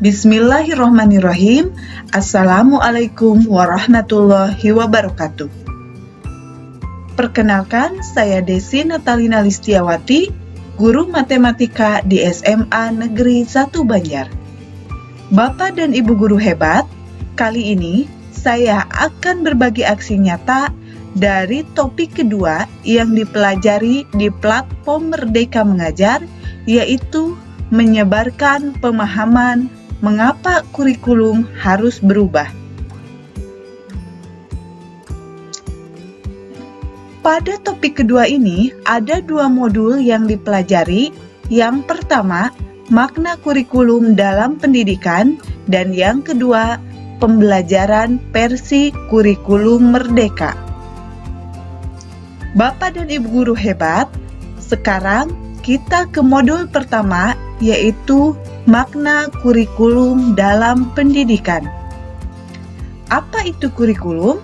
Bismillahirrohmanirrohim. Assalamualaikum warahmatullahi wabarakatuh. Perkenalkan, saya Desi Natalina Listiawati, guru matematika di SMA Negeri 1 Banjar. Bapak dan Ibu guru hebat, kali ini saya akan berbagi aksi nyata dari topik kedua yang dipelajari di platform Merdeka Mengajar, yaitu menyebarkan pemahaman mengapa kurikulum harus berubah. Pada topik kedua ini, ada dua modul yang dipelajari. Yang pertama, makna kurikulum dalam pendidikan, dan yang kedua, pembelajaran versi kurikulum merdeka. Bapak dan Ibu guru hebat, sekarang kita ke modul pertama, yaitu makna kurikulum dalam pendidikan. Apa itu kurikulum?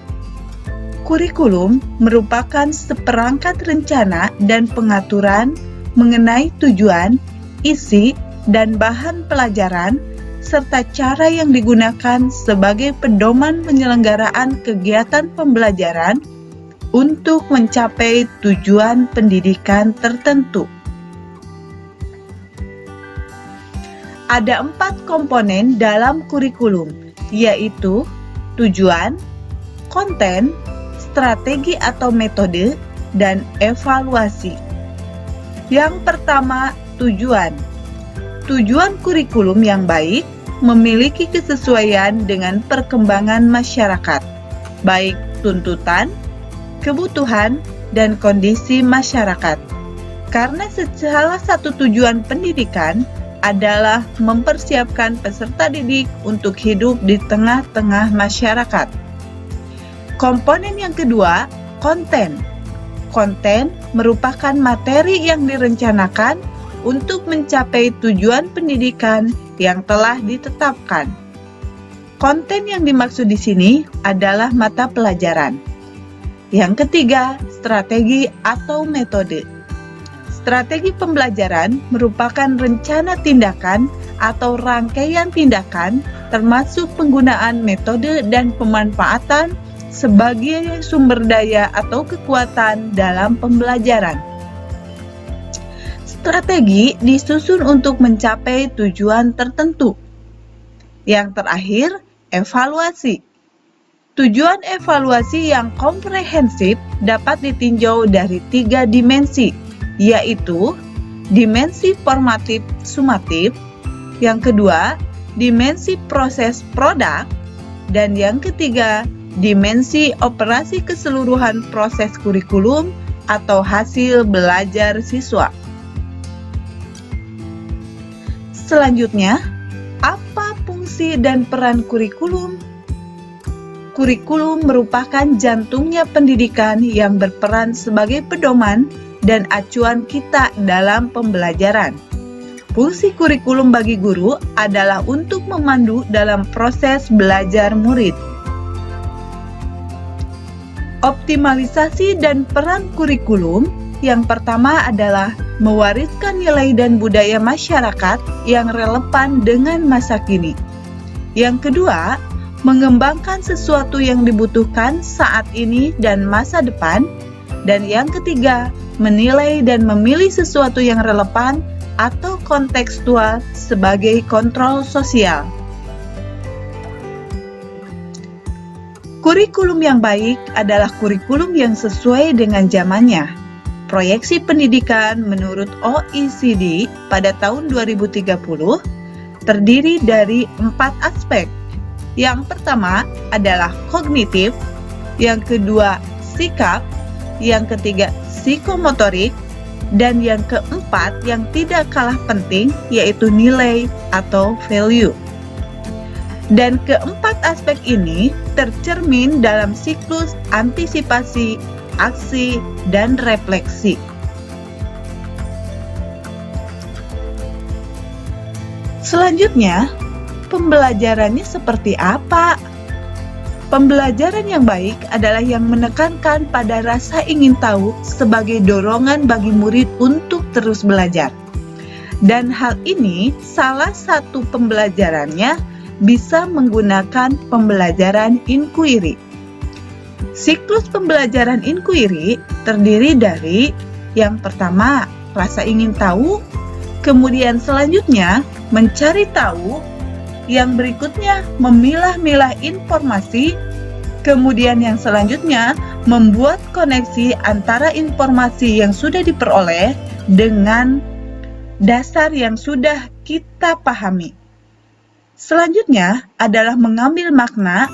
Kurikulum merupakan seperangkat rencana dan pengaturan mengenai tujuan, isi, dan bahan pelajaran, serta cara yang digunakan sebagai pedoman penyelenggaraan kegiatan pembelajaran untuk mencapai tujuan pendidikan tertentu. Ada 4 komponen dalam kurikulum, yaitu tujuan, konten, strategi atau metode, dan evaluasi. Yang pertama, tujuan. Tujuan kurikulum yang baik memiliki kesesuaian dengan perkembangan masyarakat, baik tuntutan, kebutuhan, dan kondisi masyarakat. Karena salah satu tujuan pendidikan adalah mempersiapkan peserta didik untuk hidup di tengah-tengah masyarakat. Komponen yang kedua, konten. Konten merupakan materi yang direncanakan untuk mencapai tujuan pendidikan yang telah ditetapkan. Konten yang dimaksud di sini adalah mata pelajaran. Yang ketiga, strategi atau metode. Strategi pembelajaran merupakan rencana tindakan atau rangkaian tindakan termasuk penggunaan metode dan pemanfaatan sebagai sumber daya atau kekuatan dalam pembelajaran. Strategi disusun untuk mencapai tujuan tertentu. Yang terakhir, evaluasi. Tujuan evaluasi yang komprehensif dapat ditinjau dari 3 dimensi, yaitu dimensi formatif sumatif, yang kedua, dimensi proses produk, dan yang ketiga, dimensi operasi keseluruhan proses kurikulum atau hasil belajar siswa. Selanjutnya, apa fungsi dan peran kurikulum? Kurikulum merupakan jantungnya pendidikan yang berperan sebagai pedoman dan acuan kita dalam pembelajaran. Fungsi kurikulum bagi guru adalah untuk memandu dalam proses belajar murid. Optimalisasi dan peran kurikulum yang pertama adalah mewariskan nilai dan budaya masyarakat yang relevan dengan masa kini. Yang kedua, mengembangkan sesuatu yang dibutuhkan saat ini dan masa depan. Dan yang ketiga, menilai dan memilih sesuatu yang relevan atau kontekstual sebagai kontrol sosial. Kurikulum yang baik adalah kurikulum yang sesuai dengan zamannya. Proyeksi pendidikan menurut OECD pada tahun 2030 terdiri dari 4 aspek. Yang pertama adalah kognitif, yang kedua sikap, yang ketiga psikomotorik, dan yang keempat yang tidak kalah penting yaitu nilai atau value. Dan keempat aspek ini tercermin dalam siklus antisipasi, aksi, dan refleksi. Selanjutnya, pembelajarannya seperti apa? Pembelajaran yang baik adalah yang menekankan pada rasa ingin tahu sebagai dorongan bagi murid untuk terus belajar. Dan hal ini salah satu pembelajarannya bisa menggunakan pembelajaran inquiry. Siklus pembelajaran inquiry terdiri dari yang pertama, rasa ingin tahu, kemudian selanjutnya mencari tahu, yang berikutnya memilah-milah informasi, kemudian yang selanjutnya membuat koneksi antara informasi yang sudah diperoleh dengan dasar yang sudah kita pahami. Selanjutnya adalah mengambil makna,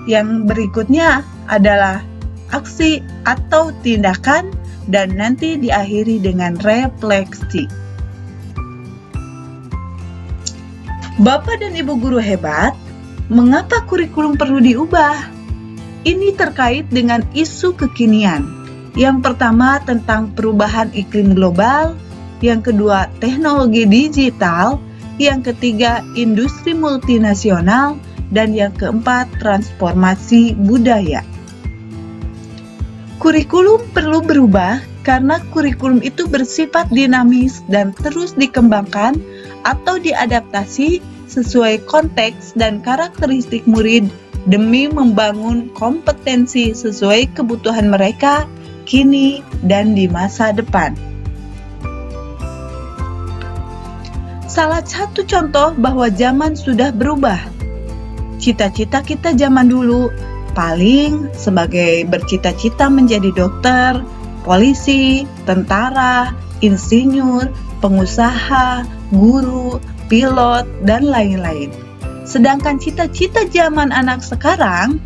yang berikutnya adalah aksi atau tindakan, dan nanti diakhiri dengan refleksi. Bapak dan Ibu guru hebat, mengapa kurikulum perlu diubah? Ini terkait dengan isu kekinian. Yang pertama tentang perubahan iklim global, yang kedua teknologi digital, yang ketiga industri multinasional, dan yang keempat transformasi budaya. Kurikulum perlu berubah karena kurikulum itu bersifat dinamis dan terus dikembangkan atau diadaptasi sesuai konteks dan karakteristik murid demi membangun kompetensi sesuai kebutuhan mereka kini dan di masa depan. Salah satu contoh bahwa zaman sudah berubah. Cita-cita kita zaman dulu paling sebagai bercita-cita menjadi dokter, polisi, tentara, insinyur, pengusaha, guru, pilot, dan lain-lain. Sedangkan cita-cita zaman anak sekarang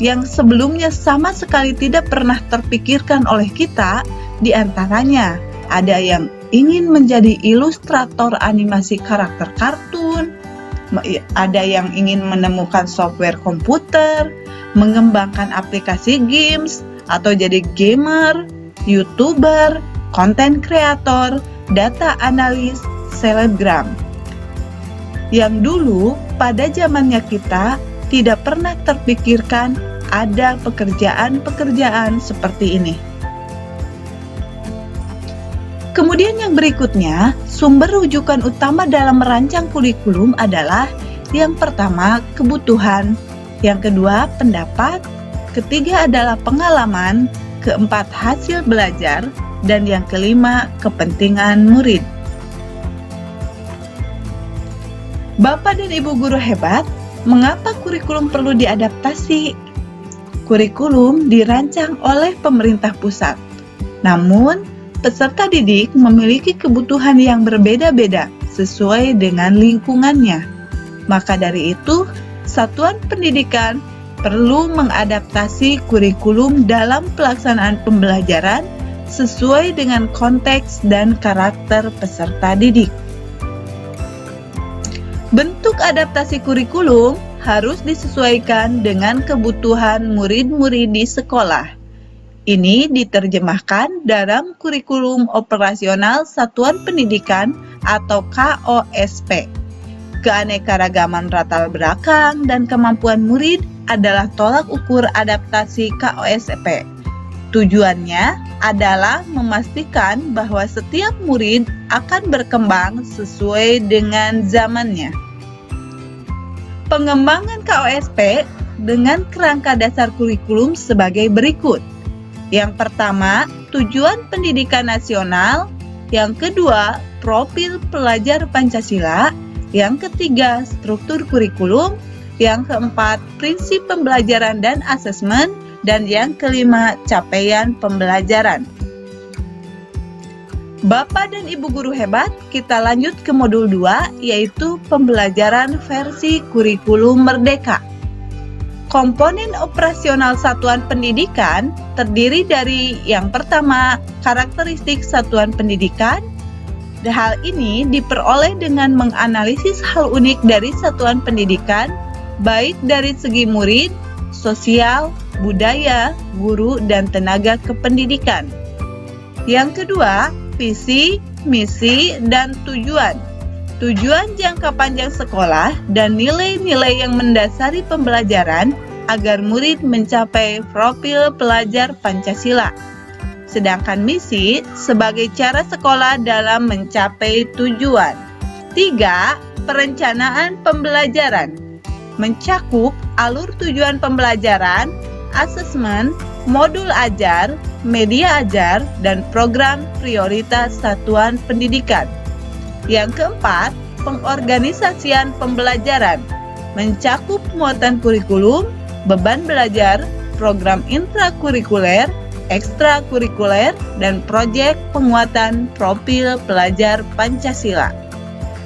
yang sebelumnya sama sekali tidak pernah terpikirkan oleh kita, diantaranya ada yang ingin menjadi ilustrator animasi karakter kartun, ada yang ingin menemukan software komputer, mengembangkan aplikasi games, atau jadi gamer, YouTuber, content creator, data analis, selebgram. Yang dulu pada zamannya kita tidak pernah terpikirkan ada pekerjaan-pekerjaan seperti ini. Kemudian yang berikutnya, sumber rujukan utama dalam merancang kurikulum adalah yang pertama, kebutuhan, yang kedua, pendapat, ketiga adalah pengalaman, keempat, hasil belajar, dan yang kelima, kepentingan murid. Bapak dan Ibu guru hebat, mengapa kurikulum perlu diadaptasi? Kurikulum dirancang oleh pemerintah pusat, namun peserta didik memiliki kebutuhan yang berbeda-beda sesuai dengan lingkungannya. Maka dari itu, satuan pendidikan perlu mengadaptasi kurikulum dalam pelaksanaan pembelajaran sesuai dengan konteks dan karakter peserta didik. Bentuk adaptasi kurikulum harus disesuaikan dengan kebutuhan murid-murid di sekolah. Ini diterjemahkan dalam kurikulum operasional Satuan Pendidikan atau KOSP. Keanekaragaman latar belakang dan kemampuan murid adalah tolak ukur adaptasi KOSP. Tujuannya adalah memastikan bahwa setiap murid akan berkembang sesuai dengan zamannya. Pengembangan KOSP dengan kerangka dasar kurikulum sebagai berikut. Yang pertama, tujuan pendidikan nasional. Yang kedua, profil pelajar Pancasila. Yang ketiga, struktur kurikulum. Yang keempat, prinsip pembelajaran dan asesmen. Dan yang kelima, capaian pembelajaran. Bapak dan Ibu guru hebat, kita lanjut ke modul 2, yaitu pembelajaran versi kurikulum merdeka. Komponen operasional satuan pendidikan terdiri dari yang pertama, karakteristik satuan pendidikan. Hal ini diperoleh dengan menganalisis hal unik dari satuan pendidikan, baik dari segi murid, sosial, budaya, guru, dan tenaga kependidikan. Yang kedua, visi, misi, dan tujuan. Tujuan jangka panjang sekolah dan nilai-nilai yang mendasari pembelajaran agar murid mencapai profil pelajar Pancasila. sedangkan misi sebagai cara sekolah dalam mencapai tujuan. 3. Perencanaan pembelajaran mencakup alur tujuan pembelajaran, asesmen, modul ajar, media ajar, dan program prioritas satuan pendidikan. Yang keempat, pengorganisasian pembelajaran mencakup muatan kurikulum, beban belajar, program intrakurikuler, ekstrakurikuler, dan proyek penguatan profil pelajar Pancasila.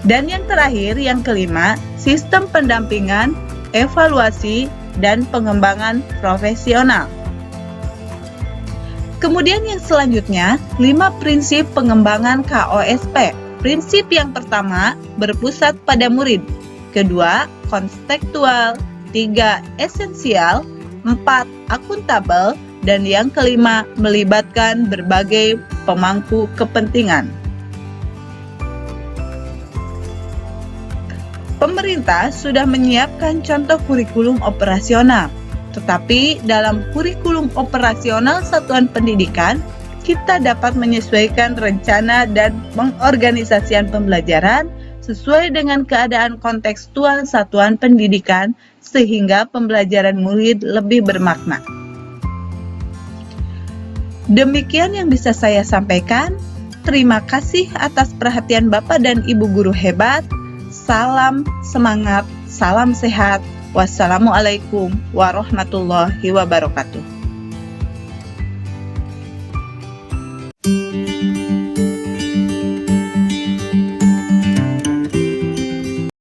Dan yang terakhir, yang kelima, sistem pendampingan, evaluasi, dan pengembangan profesional. Kemudian yang selanjutnya, 5 prinsip pengembangan KOSP. Prinsip yang pertama, berpusat pada murid. Kedua, kontekstual. 3, esensial. 4, akuntabel. Dan yang kelima, melibatkan berbagai pemangku kepentingan. Pemerintah sudah menyiapkan contoh kurikulum operasional, tetapi dalam kurikulum operasional satuan pendidikan, kita dapat menyesuaikan rencana dan pengorganisasian pembelajaran sesuai dengan keadaan kontekstual satuan pendidikan sehingga pembelajaran murid lebih bermakna. Demikian yang bisa saya sampaikan. Terima kasih atas perhatian Bapak dan Ibu guru hebat. Salam semangat, salam sehat. Wassalamualaikum warahmatullahi wabarakatuh.